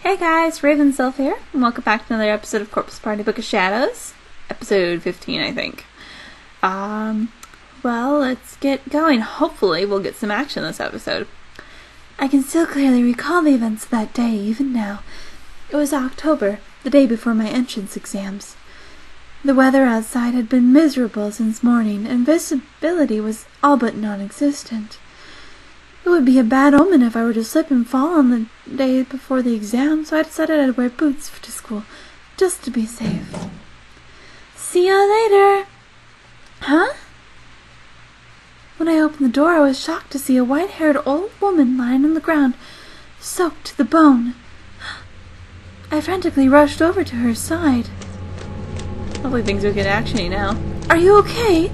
Hey guys, RavenSylphe here, and welcome back to another episode of Corpse Party Book of Shadows. Episode 15, I think. Well, let's get going. Hopefully we'll get some action this episode. I can still clearly recall the events of that day, even now. It was October, the day before my entrance exams. The weather outside had been miserable since morning, and visibility was all but non-existent. It would be a bad omen if I were to slip and fall on the day before the exam, so I decided I'd wear boots to school, just to be safe. See ya later! Huh? When I opened the door, I was shocked to see a white-haired old woman lying on the ground, soaked to the bone. I frantically rushed over to her side. Hopefully things will get actiony now. Are you okay?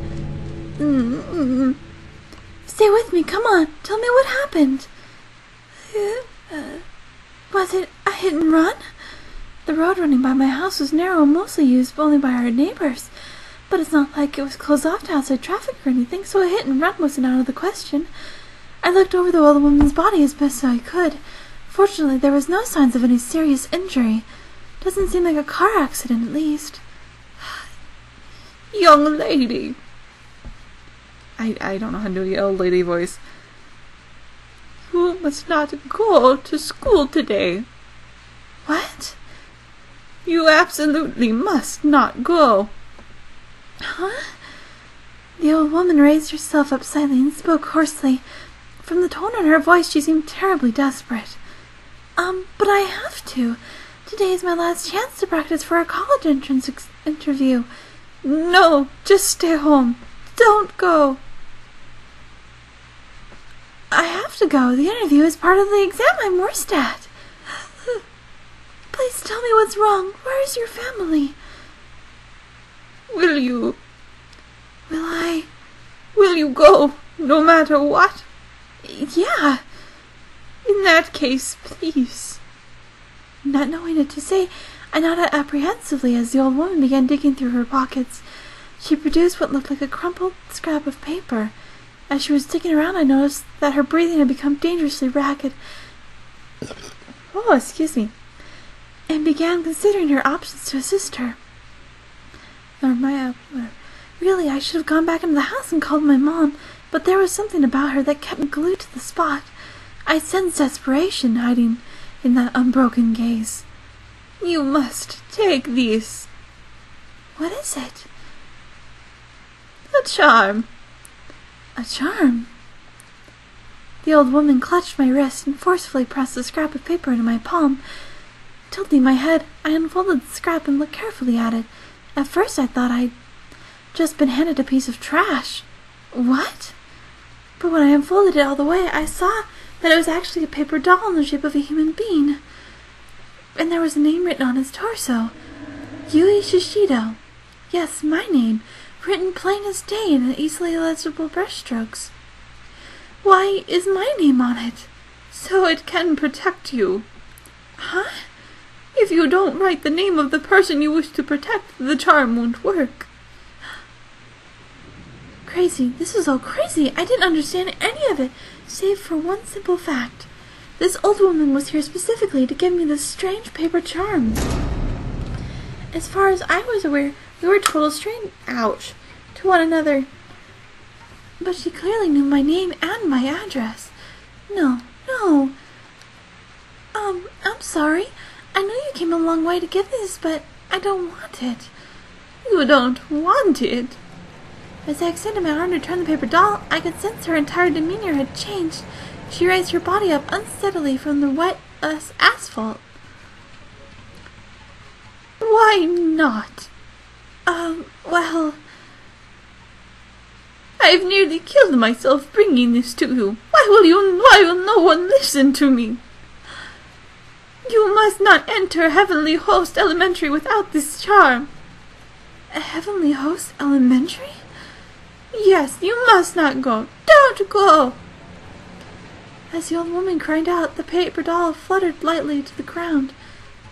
Stay with me, come on, tell me what happened. Was it a hit and run? The road running by my house was narrow and mostly used only by our neighbors, but it's not like it was closed off to outside traffic or anything, so a hit and run wasn't out of the question. I looked over the old woman's body as best I could. Fortunately, there was no signs of any serious injury. Doesn't seem like a car accident, at least. Young lady. I don't know how to do the old lady voice. You must not go to school today. What? You absolutely must not go. Huh? The old woman raised herself up slightly and spoke hoarsely. From the tone in her voice, she seemed terribly desperate. But I have to. Today is my last chance to practice for a college entrance interview. No, just stay home. Don't go. I have to go. The interview is part of the exam I'm worst at. Please tell me what's wrong. Where is your family? Will you? Will I? Will you go, no matter what? Yeah. In that case, please. Not knowing what to say, I nodded apprehensively as the old woman began digging through her pockets. She produced what looked like a crumpled scrap of paper. As she was digging around, I noticed that her breathing had become dangerously rapid. Oh, excuse me. And began considering her options to assist her. Really, I should have gone back into the house and called my mom, but there was something about her that kept me glued to the spot. I sensed desperation hiding in that unbroken gaze. You must take these. What is it? A charm. A charm? The old woman clutched my wrist and forcefully pressed the scrap of paper into my palm. Tilting my head, I unfolded the scrap and looked carefully at it. At first I thought I'd just been handed a piece of trash. What? But when I unfolded it all the way, I saw that it was actually a paper doll in the shape of a human being. And there was a name written on his torso. Yui Shishido. Yes, my name, written plain as day in easily legible brushstrokes. Why is my name on it? So it can protect you. Huh? If you don't write the name of the person you wish to protect, the charm won't work. Crazy. This was all crazy. I didn't understand any of it, save for one simple fact. This old woman was here specifically to give me this strange paper charm. As far as I was aware, we were total strangers to one another. But she clearly knew my name and my address. No. I'm sorry. I know you came a long way to give this, but I don't want it. You don't want it? As I extended my arm to turn the paper doll, I could sense her entire demeanor had changed. She raised her body up unsteadily from the wet asphalt. Why not? Well, I've nearly killed myself bringing this to you. Why will no one listen to me? You must not enter Heavenly Host Elementary without this charm. Heavenly Host Elementary? Yes, you must not go. Don't go. As the old woman cried out, the paper doll fluttered lightly to the ground.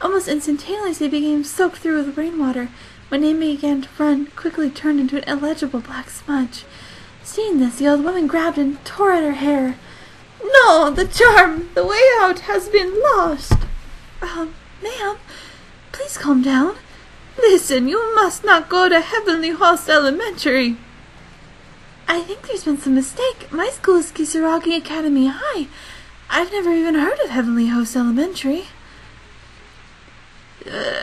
Almost instantaneously it became soaked through with rainwater. My name began to run, quickly turned into an illegible black smudge. Seeing this, the old woman grabbed and tore at her hair. No, the charm, the way out has been lost. Ma'am, please calm down. Listen, you must not go to Heavenly Host Elementary. I think there's been some mistake. My school is Kisaragi Academy High. I've never even heard of Heavenly Host Elementary. Ma'am?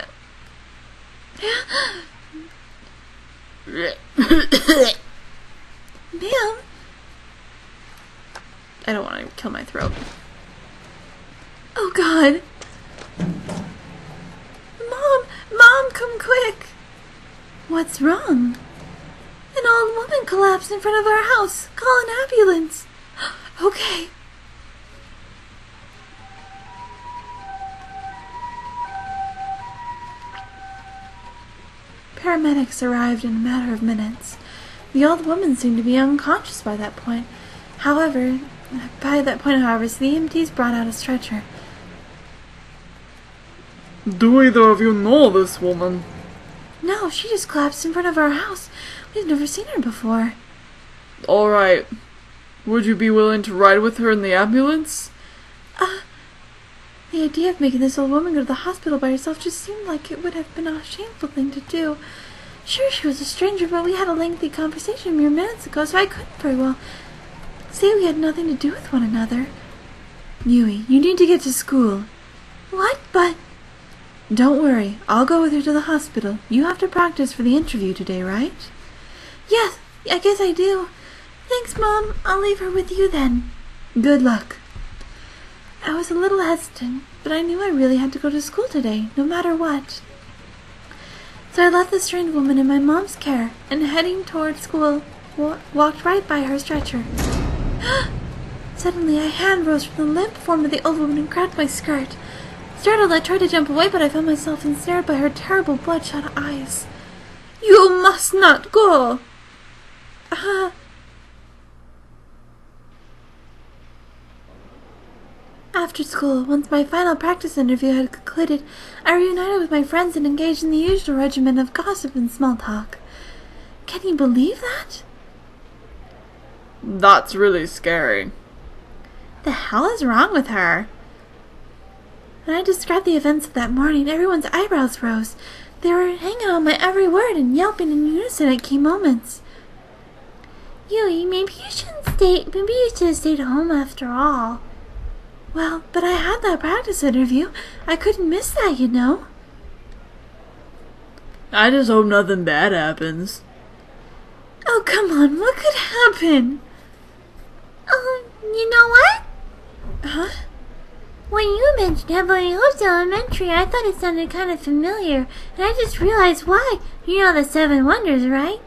I don't want to kill my throat. Oh, God. Mom, come quick. What's wrong? An old woman collapsed in front of our house. Call an ambulance. Okay. Paramedics arrived in a matter of minutes. The old woman seemed to be unconscious by that point. However, so the EMTs brought out a stretcher. Do either of you know this woman? No, she just collapsed in front of our house. We've never seen her before. Alright. Would you be willing to ride with her in the ambulance? The idea of making this old woman go to the hospital by herself just seemed like it would have been a shameful thing to do. Sure, she was a stranger, but we had a lengthy conversation mere minutes ago, so I couldn't very well say we had nothing to do with one another. Yui, you need to get to school. What? But... Don't worry, I'll go with her to the hospital. You have to practice for the interview today, right? Yes, I guess I do. Thanks, Mom. I'll leave her with you then. Good luck. I was a little hesitant, but I knew I really had to go to school today, no matter what. So I left the strange woman in my mom's care, and heading toward school, walked right by her stretcher. Suddenly, a hand rose from the limp form of the old woman and grabbed my skirt. Startled, I tried to jump away, but I found myself ensnared by her terrible bloodshot eyes. You must not go! After school, once my final practice interview had concluded, I reunited with my friends and engaged in the usual regimen of gossip and small talk. Can you believe that? That's really scary. The hell is wrong with her? When I described the events of that morning, everyone's eyebrows rose. They were hanging on my every word and yelping in unison at key moments. Yui, maybe you should have stayed home after all. Well, but I had that practice interview. I couldn't miss that, you know. I just hope nothing bad happens. Oh, come on, what could happen? You know what? Huh? When you mentioned Heavenly Host Elementary, I thought it sounded kind of familiar, and I just realized why. You know the 7 Wonders, right?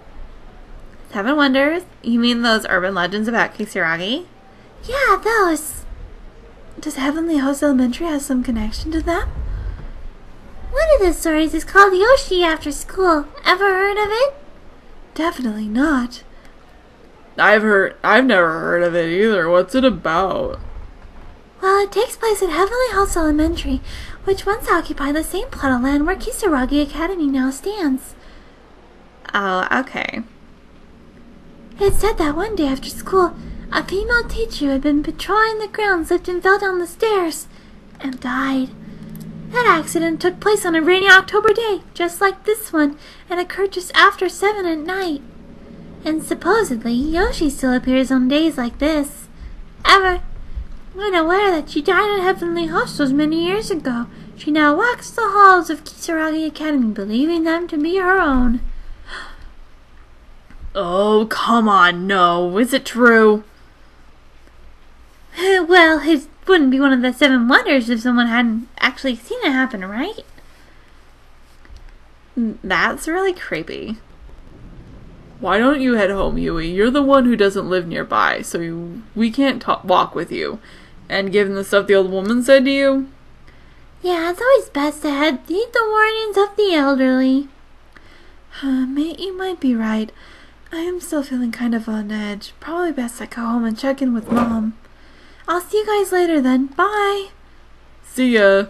7 Wonders? You mean those urban legends about Kisaragi? Yeah, those. Does Heavenly Host Elementary have some connection to them? One of the stories is called Yoshi After School. Ever heard of it? Definitely not. I've never heard of it either. What's it about? Well, it takes place at Heavenly Host Elementary, which once occupied the same plot of land where Kisaragi Academy now stands. Oh, okay. It said that one day after school, a female teacher who had been patrolling the grounds slipped and fell down the stairs and died. That accident took place on a rainy October day, just like this one, and occurred just after 7 at night. And supposedly, Yoshi still appears on days like this. Unaware that she died at Heavenly Host those many years ago, she now walks the halls of Kisaragi Academy, believing them to be her own. Oh, come on, no. Is it true? Well, it wouldn't be one of the 7 Wonders if someone hadn't actually seen it happen, right? That's really creepy. Why don't you head home, Yui? You're the one who doesn't live nearby, so we can't walk with you. And given the stuff the old woman said to you? Yeah, it's always best to heed the warnings of the elderly. Mate, you might be right. I am still feeling kind of on edge. Probably best I go home and check in with Mom. I'll see you guys later then. Bye. See ya.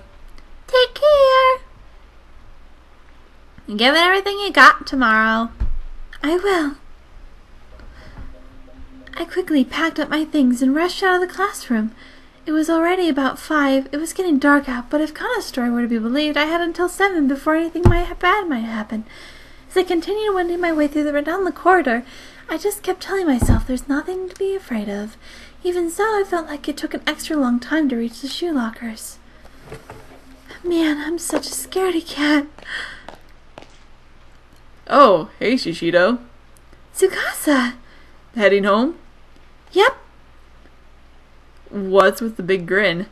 Take care. Give it everything you got tomorrow. I will. I quickly packed up my things and rushed out of the classroom. It was already about 5. It was getting dark out, but if Kana's story were to be believed, I had until 7 before anything bad might happen. As I continued wending my way down the corridor, I just kept telling myself there's nothing to be afraid of. Even so, I felt like it took an extra long time to reach the shoe lockers. Man, I'm such a scaredy cat. Oh, hey, Shishido. Tsukasa! Heading home? Yep. What's with the big grin?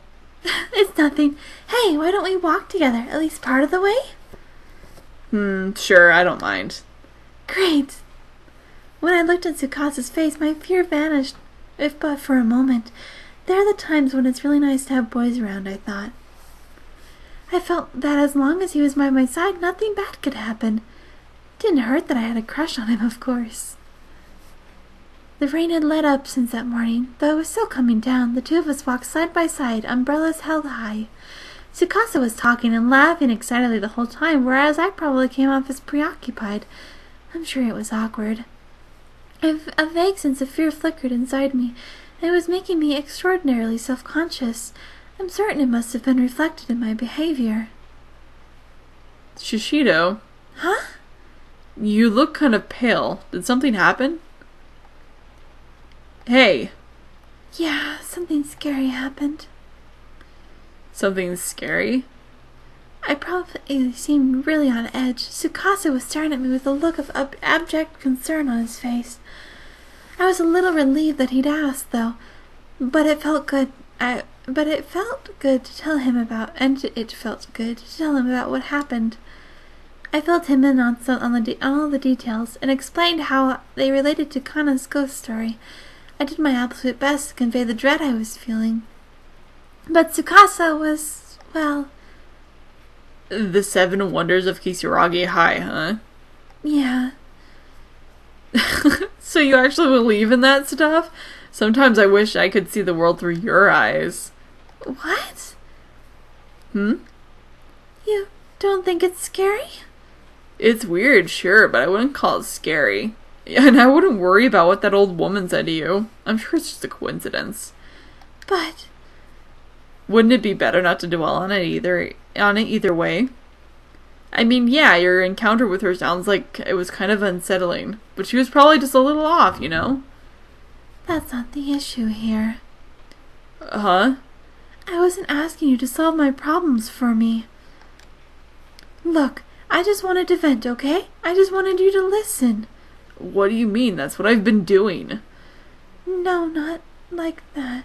It's nothing. Hey, why don't we walk together, at least part of the way? Sure, I don't mind. Great. When I looked at Tsukasa's face, my fear vanished, if but for a moment. There are the times when it's really nice to have boys around, I thought. I felt that as long as he was by my side, nothing bad could happen. It didn't hurt that I had a crush on him, of course. The rain had let up since that morning, though it was still coming down. The two of us walked side by side, umbrellas held high. Tsukasa was talking and laughing excitedly the whole time, whereas I probably came off as preoccupied. I'm sure it was awkward. A vague sense of fear flickered inside me, and it was making me extraordinarily self-conscious. I'm certain it must have been reflected in my behavior. Shishido? Huh? You look kind of pale. Did something happen? Hey. Yeah, something scary happened. Something scary? I probably seemed really on edge. Tsukasa was staring at me with a look of abject concern on his face. I was a little relieved that he'd asked, though, but it felt good. It felt good to tell him about what happened. I filled him in on all the details and explained how they related to Kana's ghost story. I did my absolute best to convey the dread I was feeling. But Tsukasa was, well... The 7 wonders of Kisaragi High, huh? Yeah. So you actually believe in that stuff? Sometimes I wish I could see the world through your eyes. What? You don't think it's scary? It's weird, sure, but I wouldn't call it scary. And I wouldn't worry about what that old woman said to you. I'm sure it's just a coincidence. But... Wouldn't it be better not to dwell on it either way? I mean, yeah, your encounter with her sounds like it was kind of unsettling, but she was probably just a little off, you know? That's not the issue here. Huh? I wasn't asking you to solve my problems for me. Look, I just wanted to vent, okay? I just wanted you to listen. What do you mean? That's what I've been doing. No, not like that.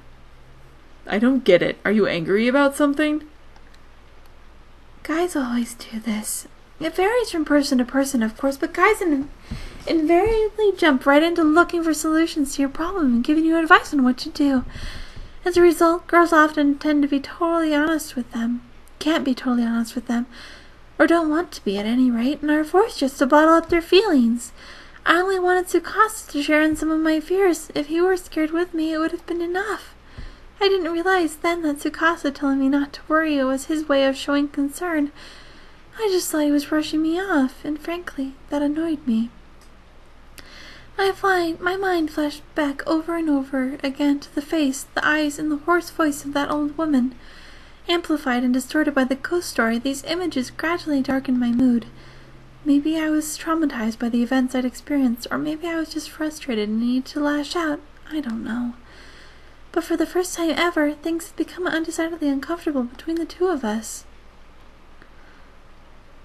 I don't get it. Are you angry about something? Guys always do this. It varies from person to person, of course, but guys invariably jump right into looking for solutions to your problem and giving you advice on what to do. As a result, girls often tend to be totally honest with them. Can't be totally honest with them. Or don't want to be at any rate, and are forced just to bottle up their feelings. I only wanted Tsukasa to share in some of my fears. If he were scared with me, it would have been enough. I didn't realize then that Tsukasa telling me not to worry was his way of showing concern. I just thought he was brushing me off, and frankly, that annoyed me. My mind flashed back over and over again to the face, the eyes, and the hoarse voice of that old woman. Amplified and distorted by the ghost story, these images gradually darkened my mood. Maybe I was traumatized by the events I'd experienced, or maybe I was just frustrated and needed to lash out. I don't know. But for the first time ever, things had become undecidedly uncomfortable between the two of us.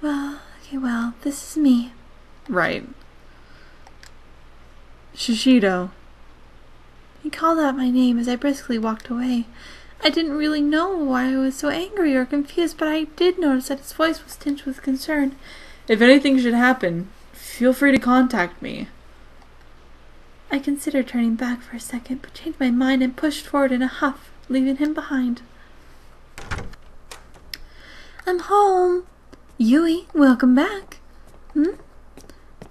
Well, this is me. Right. Shishido. He called out my name as I briskly walked away. I didn't really know why I was so angry or confused, but I did notice that his voice was tinged with concern. If anything should happen, feel free to contact me. I considered turning back for a second, but changed my mind and pushed forward in a huff, leaving him behind. I'm home. Yui, welcome back.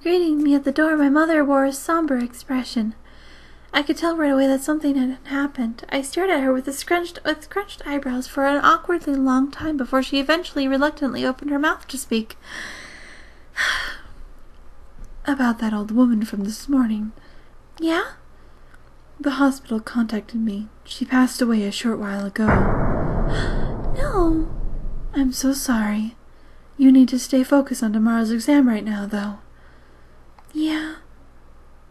Greeting me at the door, my mother wore a somber expression. I could tell right away that something had happened. I stared at her with scrunched eyebrows for an awkwardly long time before she eventually reluctantly opened her mouth to speak. About that old woman from this morning. Yeah? The hospital contacted me. She passed away a short while ago. No. I'm so sorry. You need to stay focused on tomorrow's exam right now, though. Yeah.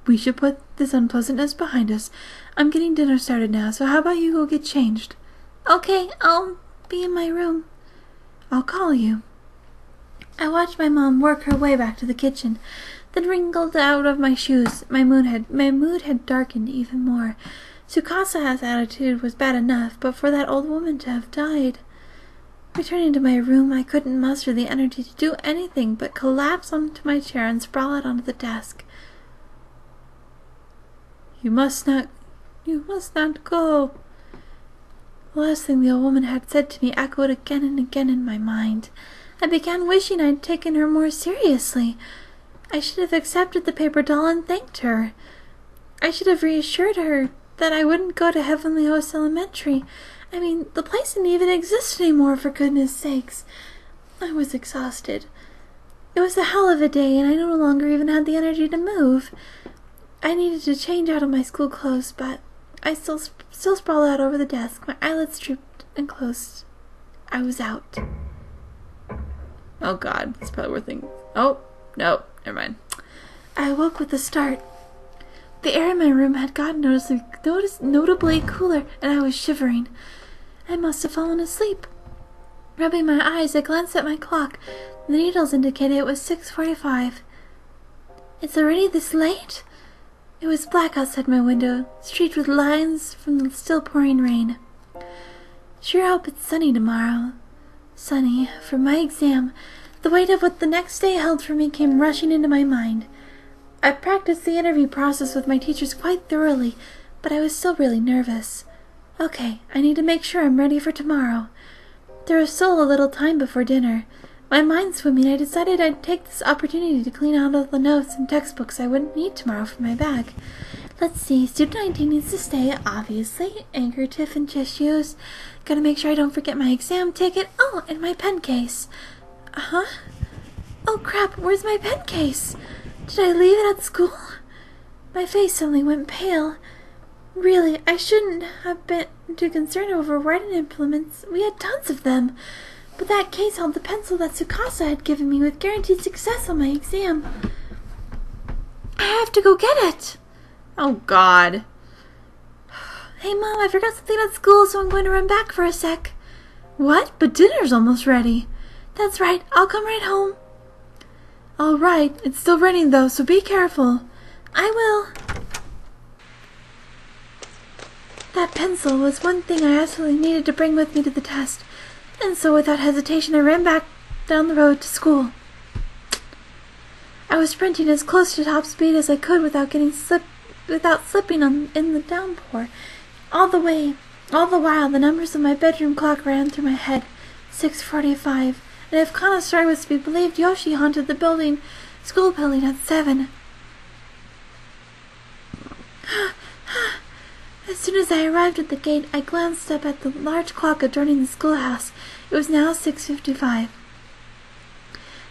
We should put this unpleasantness behind us. I'm getting dinner started now, so how about you go get changed? Okay, I'll be in my room. I'll call you. I watched my mom work her way back to the kitchen, then wrinkled out of my shoes. My mood had darkened even more. Tsukasa's attitude was bad enough, but for that old woman to have died. Returning to my room, I couldn't muster the energy to do anything but collapse onto my chair and sprawl out onto the desk. You must not go. The last thing the old woman had said to me echoed again and again in my mind. I began wishing I'd taken her more seriously. I should have accepted the paper doll and thanked her. I should have reassured her that I wouldn't go to Heavenly Host Elementary. I mean, the place didn't even exist anymore, for goodness sakes. I was exhausted. It was a hell of a day, and I no longer even had the energy to move. I needed to change out of my school clothes, but I still sprawled out over the desk. My eyelids drooped and closed. I was out. Oh God, it's probably worth thinking. Oh, no, never mind. I awoke with a start. The air in my room had gotten notably cooler, and I was shivering. I must have fallen asleep. Rubbing my eyes, I glanced at my clock. The needles indicated it was 6:45. It's already this late? It was black outside my window, streaked with lines from the still pouring rain. Sure hope it's sunny tomorrow. Sunny, for my exam. The weight of what the next day held for me came rushing into my mind. I practiced the interview process with my teachers quite thoroughly, but I was still really nervous. Okay, I need to make sure I'm ready for tomorrow. There was still a little time before dinner. My mind swimming, I decided I'd take this opportunity to clean out all the notes and textbooks I wouldn't need tomorrow for my bag. Let's see, student ID needs to stay, obviously. Handkerchief and tissues. Gotta make sure I don't forget my exam ticket. Oh, and my pen case. Huh? Oh crap, where's my pen case? Did I leave it at school? My face suddenly went pale. Really, I shouldn't have been too concerned over writing implements. We had tons of them. But that case held the pencil that Tsukasa had given me with guaranteed success on my exam. I have to go get it. Oh God. Hey Mom, I forgot something at school, so I'm going to run back for a sec. What? But dinner's almost ready. That's right, I'll come right home. All right, it's still raining though, so be careful. I will. That pencil was one thing I absolutely needed to bring with me to the test. And so without hesitation I ran back down the road to school. I was sprinting as close to top speed as I could without slipping in the downpour. All the while the numbers of my bedroom clock ran through my head. 6:45. And if Kana's story was to be believed, Yoshi haunted the school building at 7. As soon as I arrived at the gate, I glanced up at the large clock adorning the schoolhouse. It was now 6:55.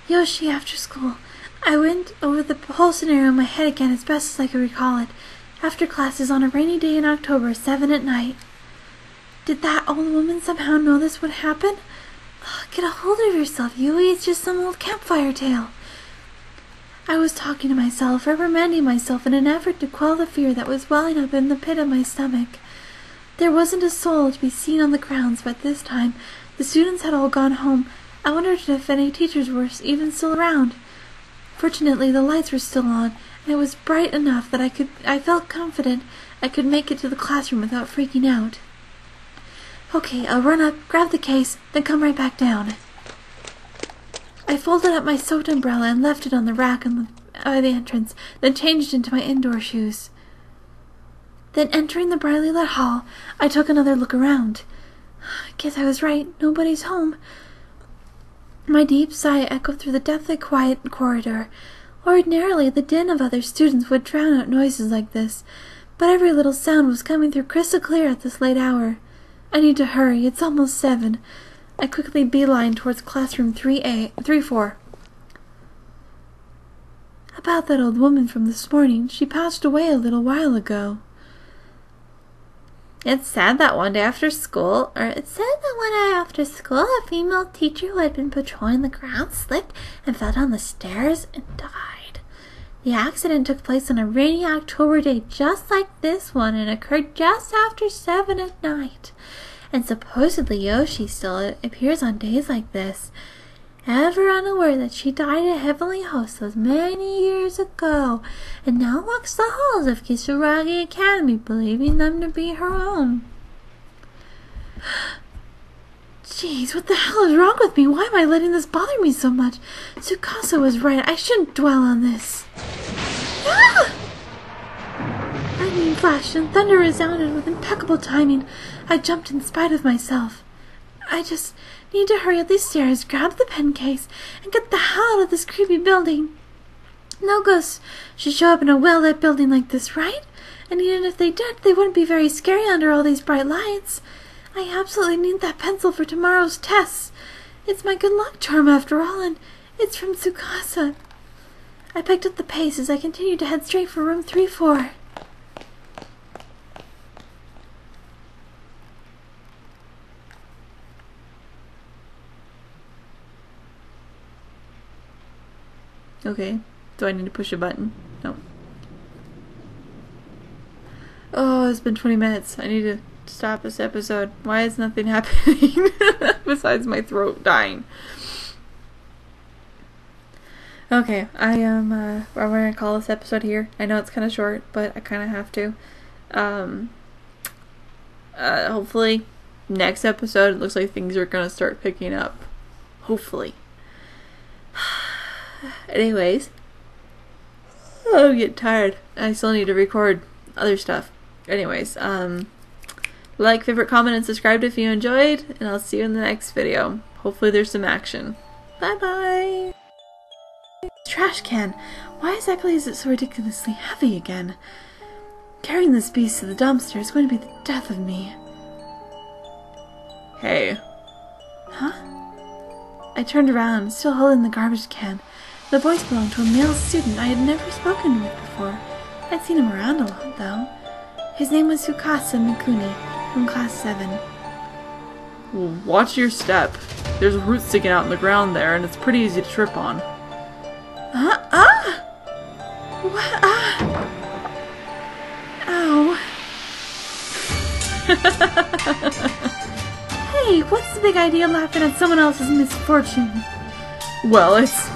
Yoshi after school. I went over the whole scenario in my head again as best as I could recall it. After classes on a rainy day in October, 7 at night. Did that old woman somehow know this would happen? Get a hold of yourself, Yui. It's just some old campfire tale. I was talking to myself, reprimanding myself in an effort to quell the fear that was welling up in the pit of my stomach. There wasn't a soul to be seen on the grounds, but this time the students had all gone home. I wondered if any teachers were even still around. Fortunately, the lights were still on, and it was bright enough that I felt confident I could make it to the classroom without freaking out. Okay, I'll run up, grab the case, then come right back down. I folded up my soaked umbrella and left it on the rack by the entrance, then changed into my indoor shoes. Then entering the brightly lit hall, I took another look around. Guess I was right, nobody's home. My deep sigh echoed through the deathly quiet corridor. Ordinarily, the din of other students would drown out noises like this, but every little sound was coming through crystal clear at this late hour. I need to hurry, it's almost 7. I quickly beelined towards classroom 3-4. About that old woman from this morning, she passed away a little while ago. It said that one day after school, a female teacher who had been patrolling the grounds slipped and fell down the stairs and died. The accident took place on a rainy October day just like this one and occurred just after 7 at night. And supposedly Yoshi still appears on days like this, ever unaware that she died at Heavenly Host those many years ago, and now walks the halls of Kisaragi Academy, believing them to be her own. Jeez, what the hell is wrong with me? Why am I letting this bother me so much? Tsukasa was right. I shouldn't dwell on this. Ah! Lightning flashed and thunder resounded with impeccable timing. I jumped in spite of myself. I just need to hurry up these stairs, grab the pen case, and get the hell out of this creepy building. No ghosts should show up in a well-lit building like this, right? And even if they did, they wouldn't be very scary under all these bright lights. I absolutely need that pencil for tomorrow's tests. It's my good luck charm after all, and it's from Tsukasa. I picked up the pace as I continued to head straight for room 3-4. Okay. Do I need to push a button? No. Oh, it's been 20 minutes. I need to stop this episode. Why is nothing happening besides my throat dying? Okay, I'm going to call this episode here. I know it's kind of short, but I kind of have to. Hopefully, next episode, it looks like things are going to start picking up. Hopefully. Anyways, I'm getting tired. I still need to record other stuff. Anyways, like, favorite, comment, and subscribe if you enjoyed, and I'll see you in the next video. Hopefully there's some action. Bye-bye! Trash can. Why exactly is it so ridiculously heavy again? Carrying this beast to the dumpster is going to be the death of me. Hey. Huh? I turned around, still holding the garbage can. The voice belonged to a male student I had never spoken with before. I'd seen him around a lot, though. His name was Tsukasa Mikuni, from class 7. Watch your step. There's a root sticking out in the ground there, and it's pretty easy to trip on. What? Ow. Hey, what's the big idea laughing at someone else's misfortune? Well, it's...